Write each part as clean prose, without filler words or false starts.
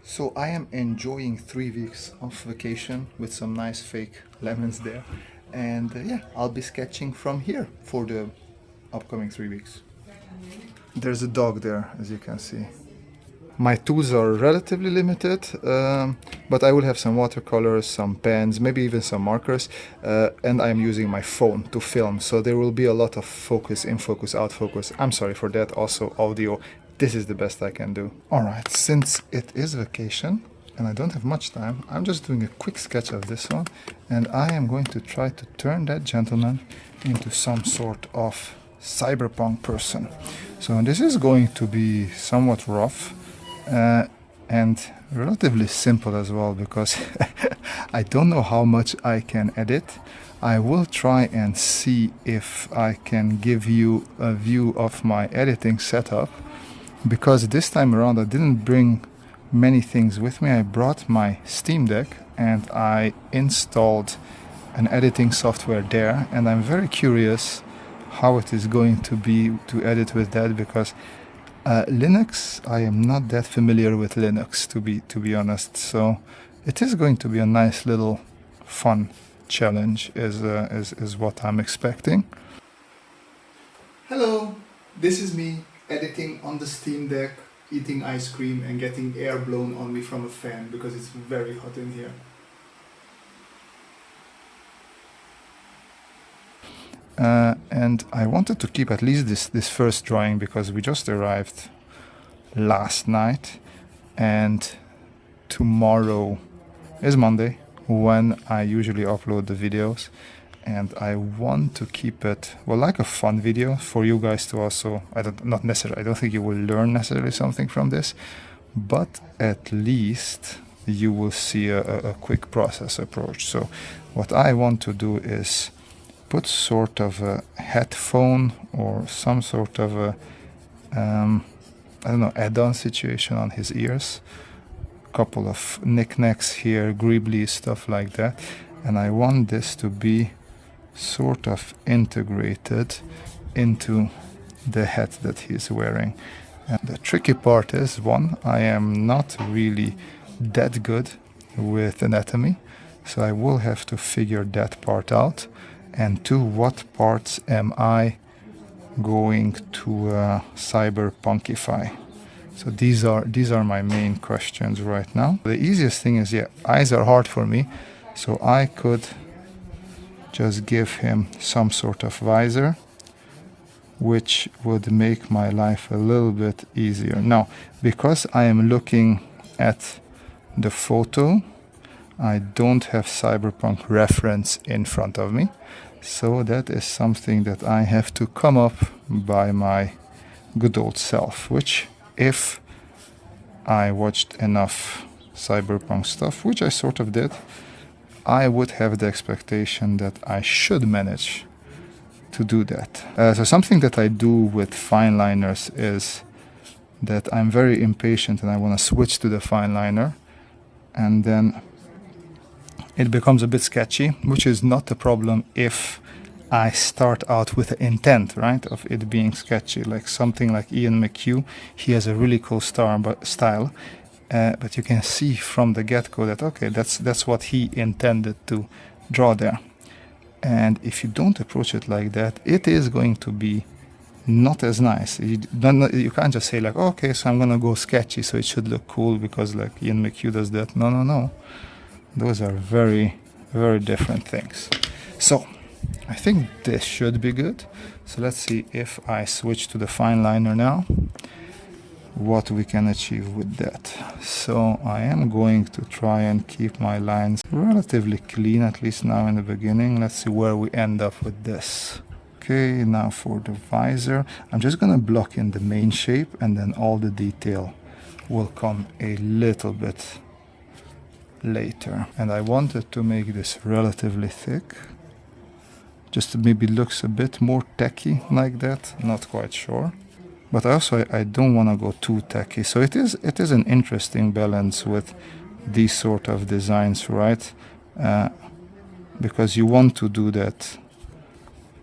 So I am enjoying 3 weeks of vacation with some nice fake lemons there. And yeah, I'll be sketching from here for the upcoming 3 weeks. There's a dog there, as you can see. My tools are relatively limited, but I will have some watercolors, some pens, maybe even some markers, and I'm using my phone to film, so there will be a lot of focus, in focus, out focus. I'm sorry for that, also audio. This is the best I can do. Alright, since it is vacation and I don't have much time, I'm just doing a quick sketch of this one, and I am going to try to turn that gentleman into some sort of cyberpunk person. So this is going to be somewhat rough, and relatively simple as well, because I don't know how much I can edit. I will try and see if I can give you a view of my editing setup, because this time around I didn't bring many things with me. I brought my Steam Deck and I installed an editing software there, and I'm very curious how it is going to be to edit with that, because Linux, I am not that familiar with Linux, to be honest. So it is going to be a nice little fun challenge, is what I'm expecting. Hello, this is me editing on the Steam Deck, eating ice cream and getting air blown on me from a fan because it's very hot in here. And I wanted to keep at least this first drawing, because we just arrived last night and tomorrow is Monday when I usually upload the videos, and I want to keep it, well, like a fun video for you guys to also, I don't think you will learn necessarily something from this, but at least you will see a quick process approach. So what I want to do is put sort of a headphone or some sort of a I don't know, add-on situation on his ears, a couple of knickknacks here, greebly, stuff like that, and I want this to be sort of integrated into the hat that he's wearing. And the tricky part is, one, I am not really that good with anatomy, so I will have to figure that part out. And two, what parts am I going to cyberpunkify? So these are my main questions right now. The easiest thing is, yeah, eyes are hard for me, so I could just give him some sort of visor, which would make my life a little bit easier. Now, because I am looking at the photo, I don't have cyberpunk reference in front of me. So that is something that I have to come up by my good old self, which, if I watched enough cyberpunk stuff, which I sort of did, I would have the expectation that I should manage to do that. So something that I do with fine liners is that I'm very impatient and I want to switch to the fine liner, and then it becomes a bit sketchy, which is not a problem if I start out with the intent, right, of it being sketchy. Like something like Ian McHugh, he has a really cool style, but you can see from the get-go that, okay, that's what he intended to draw there. And if you don't approach it like that, it is going to be not as nice. You can't just say like, okay, so I'm gonna go sketchy, so it should look cool because like Ian McHugh does that. No. Those are very, very different things. So I think this should be good. So let's see if I switch to the fine liner now, what we can achieve with that. So I am going to try and keep my lines relatively clean, at least now in the beginning. Let's see where we end up with this. Okay, now for the visor, I'm just gonna block in the main shape, and then all the detail will come a little bit later. And I wanted to make this relatively thick, just maybe looks a bit more tacky like that, not quite sure. But also I don't want to go too tacky, so it is an interesting balance with these sort of designs, right? Because you want to do that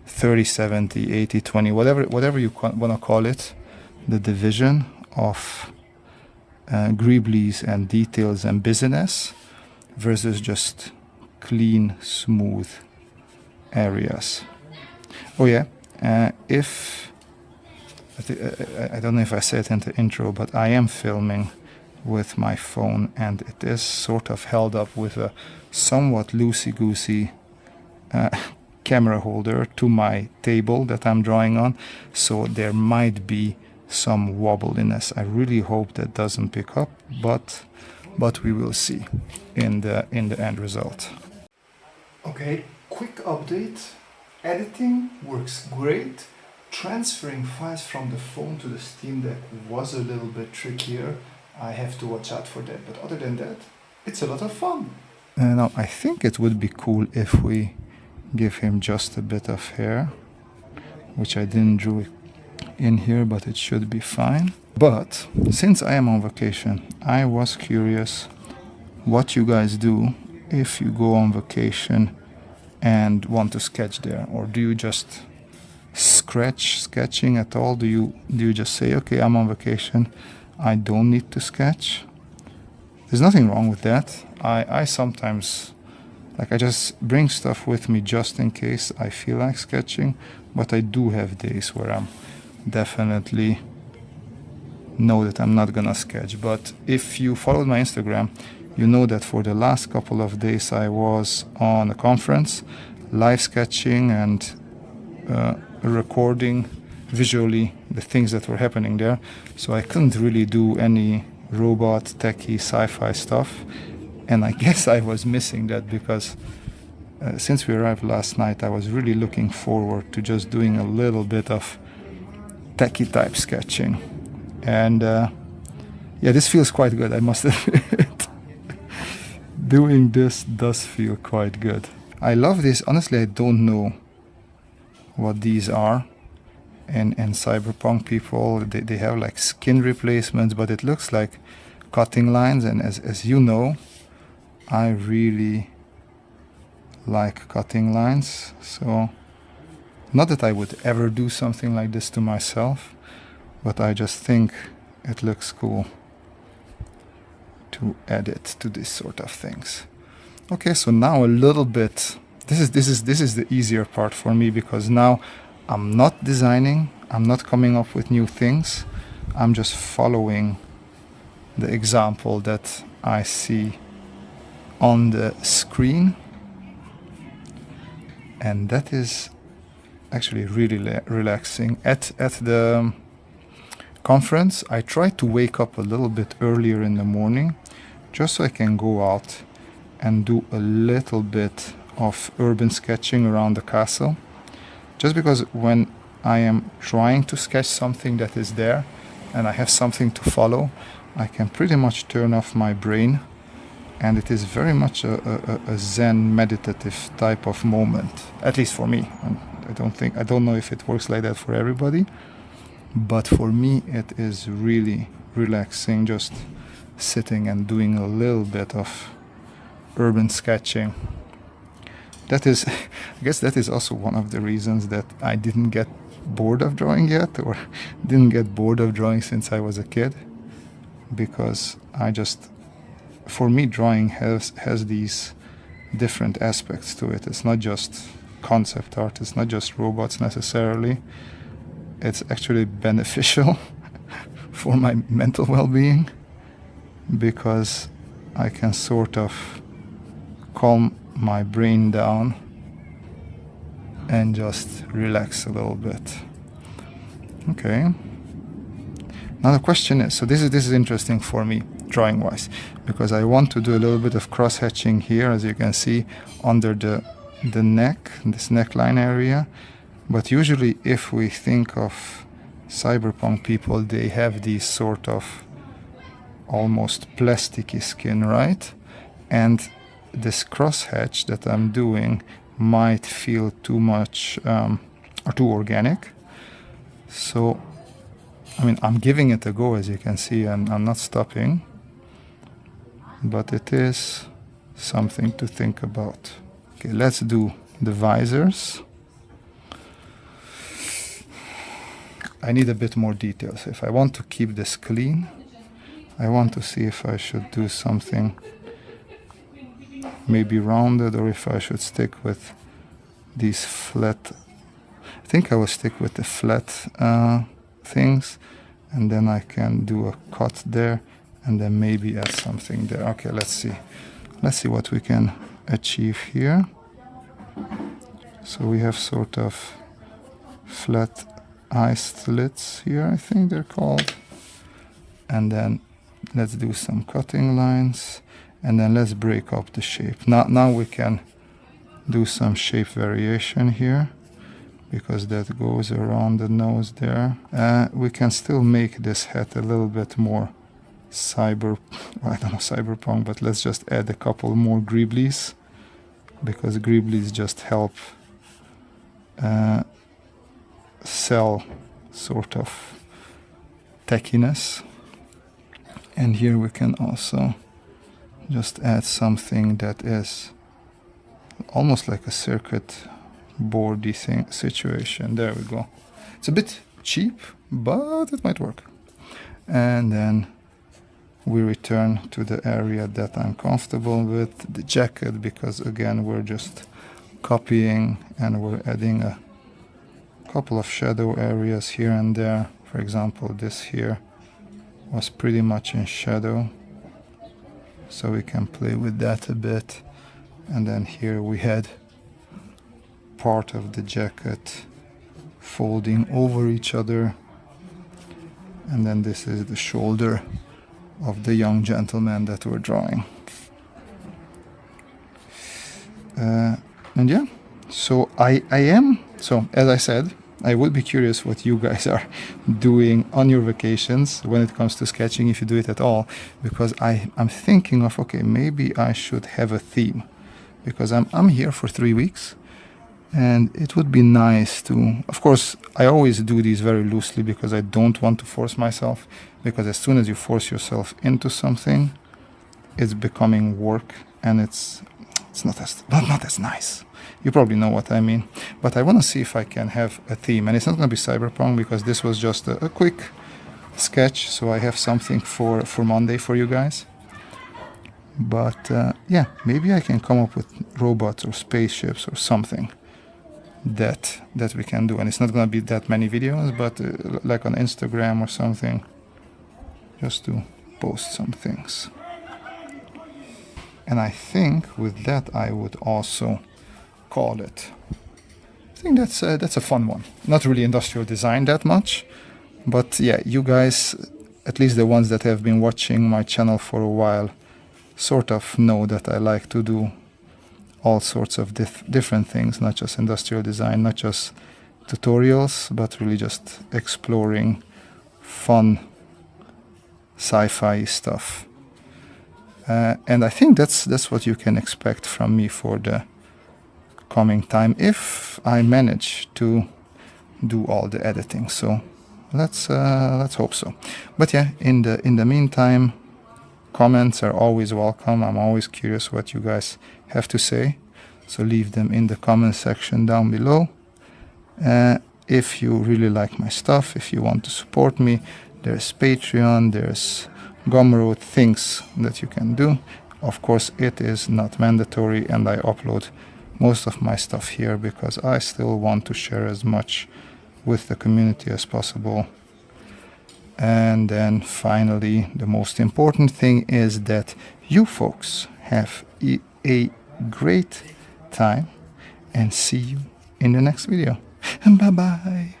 30-70, 80-20, whatever you want to call it, the division of greeblies and details and busyness versus just clean, smooth areas. Oh yeah, if I don't know if I said it in the intro, but I am filming with my phone, and it is sort of held up with a somewhat loosey-goosey camera holder to my table that I'm drawing on, so there might be some wobbliness. I really hope that doesn't pick up, but we will see in the end result. Okay, quick update. Editing works great. Transferring files from the phone to the Steam Deck was a little bit trickier. I have to watch out for that, but other than that, it's a lot of fun. Now, I think it would be cool if we give him just a bit of hair, which I didn't draw in here, but it should be fine. But since I am on vacation, I was curious what you guys do if you go on vacation and want to sketch there, or do you just sketching at all? Do you just say, okay, I'm on vacation, I don't need to sketch? There's nothing wrong with that. I sometimes, like, I just bring stuff with me just in case I feel like sketching, but I do have days where I'm definitely know that I'm not gonna sketch. But if you followed my Instagram, you know that for the last couple of days I was on a conference, live sketching and recording visually the things that were happening there. So I couldn't really do any robot, techie, sci-fi stuff. And I guess I was missing that because since we arrived last night, I was really looking forward to just doing a little bit of techie type sketching. And yeah, this feels quite good, I must admit. Doing this does feel quite good. I love this. Honestly, I don't know what these are. And Cyberpunk people, they have like skin replacements, but it looks like cutting lines. And as you know, I really like cutting lines. So not that I would ever do something like this to myself, but I just think it looks cool to add it to this sort of things. Okay, so now a little bit. This is the easier part for me, because now I'm not designing, I'm not coming up with new things. I'm just following the example that I see on the screen, and that is actually really relaxing. At the conference, I tried to wake up a little bit earlier in the morning, just so I can go out and do a little bit of urban sketching around the castle. Just because when I am trying to sketch something that is there and I have something to follow, I can pretty much turn off my brain, and it is very much a Zen meditative type of moment, at least for me. And I don't know if it works like that for everybody, but for me it is really relaxing, just sitting and doing a little bit of urban sketching. That is, I guess that is also one of the reasons that I didn't get bored of drawing yet, or didn't get bored of drawing since I was a kid, because for me, drawing has these different aspects to it. It's not just concept art, it's not just robots necessarily. It's actually beneficial for my mental well-being, because I can sort of calm my brain down and just relax a little bit. Okay. Now the question is, so this is interesting for me drawing wise, because I want to do a little bit of cross hatching here, as you can see, under the neck, this neckline area. But usually if we think of cyberpunk people, they have these sort of almost plasticky skin, right? And this crosshatch that I'm doing might feel too much or too organic. So, I mean, I'm giving it a go, as you can see, and I'm not stopping. But it is something to think about. Okay, let's do the visors. I need a bit more detail. So if I want to keep this clean, I want to see if I should do something maybe rounded, or if I should stick with these flat. I think I will stick with the flat things, and then I can do a cut there, and then maybe add something there. Okay, let's see what we can achieve here. So we have sort of flat eye slits here, I think they're called. And then let's do some cutting lines, and then let's break up the shape. Now we can do some shape variation here, because that goes around the nose there. We can still make this hat a little bit more cyberpunk, but let's just add a couple more greeblies, because greeblies just help sell sort of tackiness. And here we can also just add something that is almost like a circuit boardy thing situation. There we go. It's a bit cheap, but it might work. And then we return to the area that I'm comfortable with, the jacket, because again we're just copying and we're adding a couple of shadow areas here and there. For example, this here was pretty much in shadow, so we can play with that a bit. And then here we had part of the jacket folding over each other, and then this is the shoulder of the young gentleman that we're drawing. And yeah, so I am, so as I said, I would be curious what you guys are doing on your vacations when it comes to sketching, if you do it at all, because I'm thinking of, okay, maybe I should have a theme, because I'm here for 3 weeks, and it would be nice to, of course, I always do these very loosely because I don't want to force myself, because as soon as you force yourself into something, it's becoming work, and it's not as nice. You probably know what I mean. But I want to see if I can have a theme. And it's not going to be cyberpunk, because this was just a quick sketch. So I have something for Monday for you guys. But yeah, maybe I can come up with robots or spaceships or something that we can do. And it's not going to be that many videos, but like on Instagram or something, just to post some things. And I think with that I would also call it. I think that's a fun one. Not really industrial design that much, but yeah, you guys, at least the ones that have been watching my channel for a while, sort of know that I like to do all sorts of different things, not just industrial design, not just tutorials, but really just exploring fun sci-fi stuff. And I think that's what you can expect from me for the coming time, if I manage to do all the editing. So let's hope so. But yeah, in the meantime, comments are always welcome. I'm always curious what you guys have to say, so leave them in the comment section down below. If you really like my stuff, if you want to support me, there's Patreon, there's Gumroad, things that you can do. Of course, it is not mandatory, and I upload most of my stuff here because I still want to share as much with the community as possible. And then finally, the most important thing is that you folks have a great time, and see you in the next video. Bye bye.